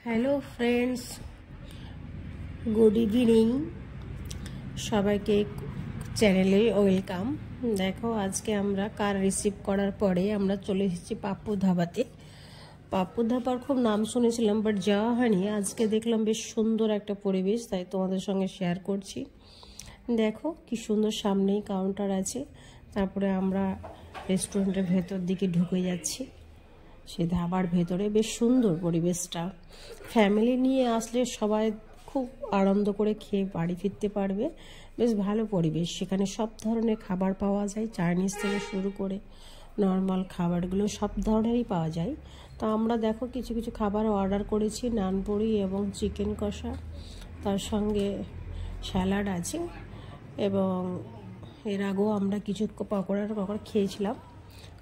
Hello friends, good evening. সবাইকে চ্যানেলে welcome. দেখো, আজকে আমরা কার রিসিভ করার পরে আমরা চলে এসেছি পাপ্পু ধাবাতে। পাপ্পু ধাবার খুব নাম শুনেছিলাম, বাট যাওয়া হয়নি। আজকে দেখলাম বেশ সুন্দর একটা পরিবেশ, তাই তোমাদের সঙ্গে শেয়ার করছি। দেখো কি সুন্দর, সামনেই কাউন্টার আছে। তারপরে আমরা রেস্টুরেন্টের ভেতর দিকে ঢুকে যাচ্ছি। সে ধাবার ভেতরে বেশ সুন্দর পরিবেশটা। ফ্যামিলি নিয়ে আসলে সবাই খুব আনন্দ করে খেয়ে বাড়ি ফিরতে পারবে। বেশ ভালো পরিবেশ, সেখানে সব ধরনের খাবার পাওয়া যায়, চাইনিজ থেকে শুরু করে নর্মাল খাবারগুলো সব ধরনেরই পাওয়া যায়। তো আমরা দেখো কিছু কিছু খাবার অর্ডার করেছি, নানপুরি এবং চিকেন কষা, তার সঙ্গে স্যালাড আছে। এবং এর আগেও আমরা কিছু পকোড়া খেয়েছিলাম।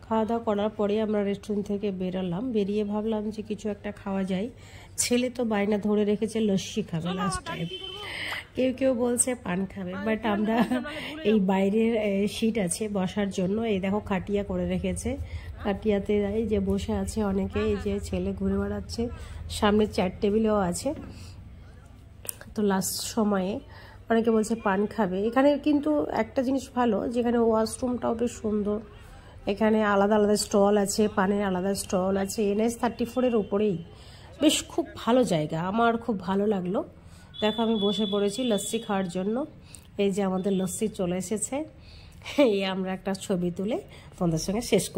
খাওয়া দাওয়া করার পরে আমরা রেস্টুরেন্ট থেকে বেরোলাম। বেরিয়ে ভাবলাম যে কিছু একটা খাওয়া যায়। ছেলে তো বায়না ধরে রেখেছে লস্যি খাবে লাস্ট টাইম, কেউ কেউ বলছে পান খাবে। বাট আমরা এই বাইরের সিট আছে বসার জন্য, এই দেখো খাটিয়া করে রেখেছে। খাটিয়াতে এই যে বসে আছে অনেকে, এই যে ছেলে ঘুরে বেড়াচ্ছে, সামনে চেয়ার টেবিলও আছে। তো লাস্ট সময়ে অনেকে বলছে পান খাবে। এখানে কিন্তু একটা জিনিস ভালো, যেখানে ওয়াশরুমটাও বেশ সুন্দর। এখানে আলাদা আলাদা স্টল আছে, পানের আলাদা স্টল আছে। NH-34-এর উপরেই বেশ খুব ভালো জায়গা, আমার খুব ভালো লাগলো। দেখো আমি বসে পড়েছি লস্যি খাওয়ার জন্য। এই যে আমাদের লস্যি চলে এসেছে। এই আমরা একটা ছবি তুলে তোমাদের সঙ্গে শেষ করি।